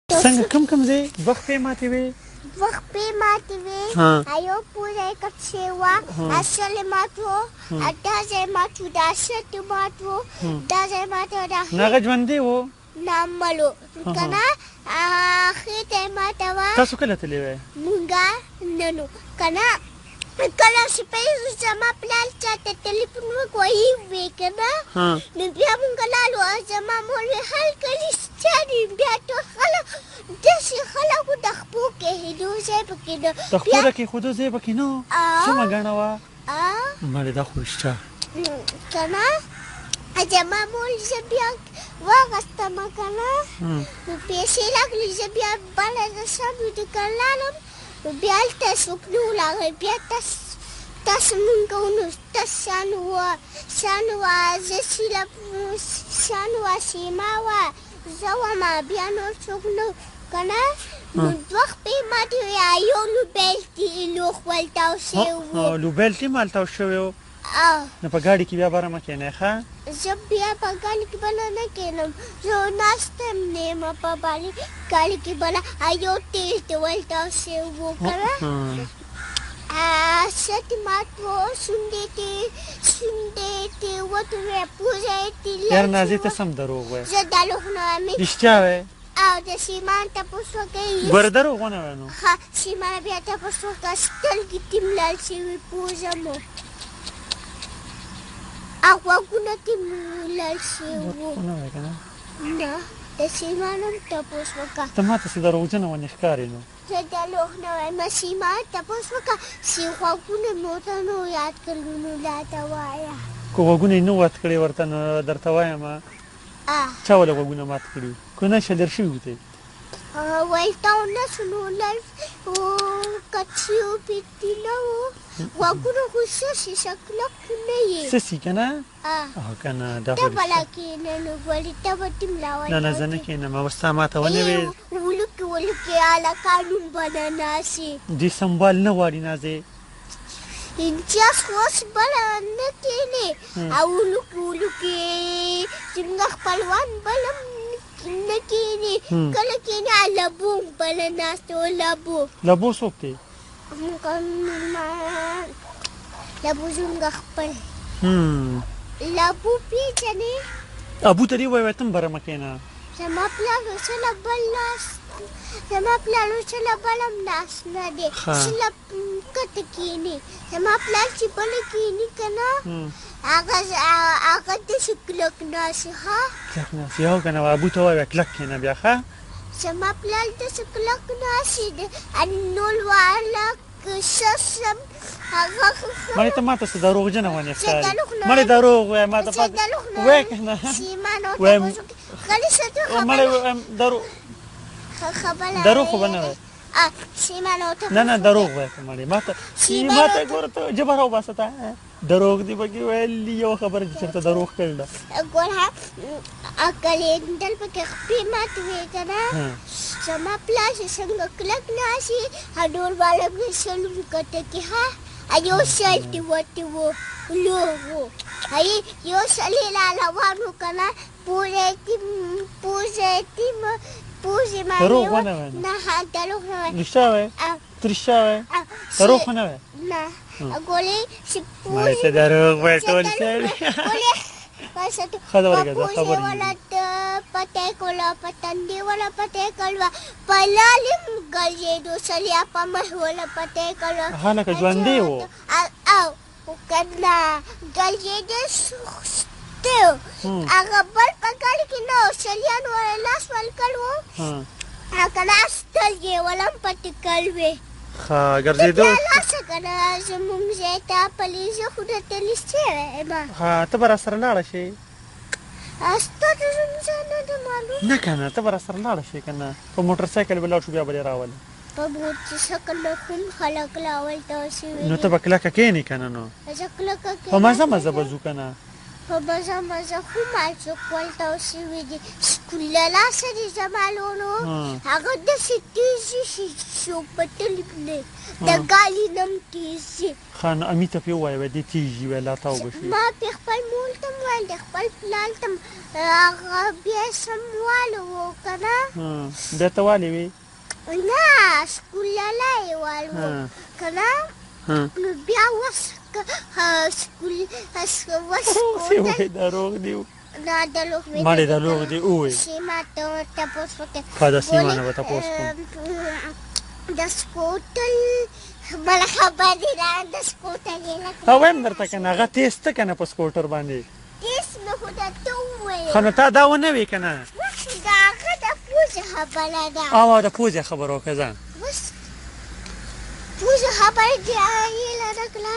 څنګه کم ځای دوه خپې ماتې وې دوه خپې ماتې وې یو پوزی کټ شوی وه اصل مات و دا ځای مات و دا شرط مات و دا ځای مات و دا نه هغه ژوندی و نه مړ و که نه خېټه یې ماته وه تاسو کله تللی وی مونږه نن و که نه کله چې پیسو زما پلار چاته ټلیفون وکړی وې که نه نو بیا مونږ لاړو زما مور وې هر کلي چارې بیا ټول خلک داسې خلکو د خپو کېښېدو ځای پکې نه د خپو د کېښودو ځای پکې نه و څومره ګڼه وه مړې دا خو رښتیا که نه زما مور زه بیا واخېستمه که نه نو پیسې راغلې زه بیا بله د سم دوکان لاړم نو بیا هلته څوک نه ولاړی بیا تاسو مونږ ونو تاسو شان وه زه شان وه سیما وه زه ومه بیا نور څوک نه و که نه نو دوه خپې ماتې وې یو لوبیل لوښ ولتاو شوی و لوبیل ټیم هلته شوی و نو په ګاډي کې بیا بره مه کښېنئ ښه زه بیا په ګاډي کې بله نه کښېنم زه ناسته نه یم په ګاډي کې بله یو تیل ته ولتاو شوی و که نه شرط مات و شونډې تې وتوې پوزه یې تې یار نازې ته سم دروغ وایې زه دروغ نه وایم رښتیا وایې او د سیمان تپوس وکړئ ګوره دروغ ونه وایه نو ښه سیمان بیا تپوس وکړه سترګې تې مړال شوي پوزه مو او غوږونه تې مړال شوي وو ونه وایې که نه نه د سیمان هم تپوس وکړه ته ما ته څه دروغجنه ونې ښکارې نو زه دروغ نه وایم سیمان تپوس وکړه چې غوږونه مو ته نو یاد کړلو نو راته وایه که غوږونه یې نه وات کړې ورته نو درته وایم چا ولې غوږونه مات کړي که نه شلر شوي وو ته ولتاو نه شو نو لږ کچي و پیټي نه وو غوږونه خو سسي کلک نه یې سسي که نه که نه دا خو ته بله کښېنه نو ګورې ته به ټیم راولې نه زه نه کښېنم اوس تا ما ته ونه ویل ولکې هلکانو به نه ناسې دوی سنبال نه غواړي نازې امتیاز خو اوس بله نه کښېنې او ولکې زموږ خپلوان بله نه کښېنې کله کښېنې لبو بله ناست و لبو څوک دی لبو زموږ خپل لبو پیژنې ابو ته دې ووایه ته هم بره مه کښېنه زما پلار اوسله بل ناست زما پلار اوسله بل هم ناست نه دی اوسله کته کښېنې زما پلار چې بله کښېني که نه هغه داسې کلک ناست ښه کلک ناست یو که نه ابو ته ووایه کلک کښېنه بیا ښه زما پلار داسې کلک ناست دی نور والا شسم هغه مړې ته ما ته څه دروغجنه ونې ښکاري مړې دروغ وایه ما ته وایه که نه وایم مړې وایم دروغ خو به نه وایه نه دروغ وایه که مړې ما ته ګوره ته ژبه راوباسه ته دروغ دې پکې ویل یوه خبره چې چېرته دروغ کړې ده ګوره کلېندل پکې خپې ماتې وې که نه زما پلار چې څنګه کلک ناست وي ډول والا مې سلو کته کې ښه یو سل تې وتې و لوغ و یو سل یې روان و که نه پوزې دروغ ونه وایه نه دروغ نه وایه رښتیا وایه ته رښتیا وایه دروغ خو نه وایه نه ګولې چې مړې ته دروغ وایه ټول پوزې والا پته یې کوله په تندې والا پته یې کړله په لالې ګرځېدو سلیا په مخ والا پته یې کړله لکه ژوندی و او که نه ګرځېدې سوخته و هغه بل په ګاډي کې نه و سلیان والا لاس ورکړ و که نه سترګې والا هم پټې کړل وې ښه ګرځېدو بیا لاړشه که نه زموږ ځای ته پلي زه خو درته لیست شوی یم ته به راسره لاړه شې ستا د زموږ ځای نه ده معلوم نه که نه ته به راسره لاړه شې که نه په موټر سایکل به لاړ شو بیا به دې راولې په موټر سایکل نه کوم خلک راولته شوي نو ته به کلکه کښېنې که نه نو زه کلکه په مزه به ځو که نه په مزه مزه خو مالڅوک ولته شوي دي سکول له لاسه دي زما لونو هغه داسې تېز دي چې څوک به تللی نه د ګالي نه هم تېز دي ښه نو امي ته پې ووایه دې تېز وي الله تا وبښي ما پې خپل مور ته م ویل د خپل پلار ته هغه بیا یې سمواله و که نه بیا ته والې وې نه سکول لاله یې وال و که نه نو بیا اوس سکول وایي دروغ دي نه دروغ مې مړې دروغ دي ووایي سیمه ته تپوس وکړه ښه د سیمه نه به تپوس کوم د سکوټل بله خبرې نه د سکوټر یې لکه وایم درته که نه هغه تیز ته که نه په سکوټر باندې تیز مې خو درته وویل ښه نو تا دا ونه وې که نه د هغه د پوزې خبره ده او د پوزې خبره وکړه ځان بس پوزې خبره دې یې لره کړه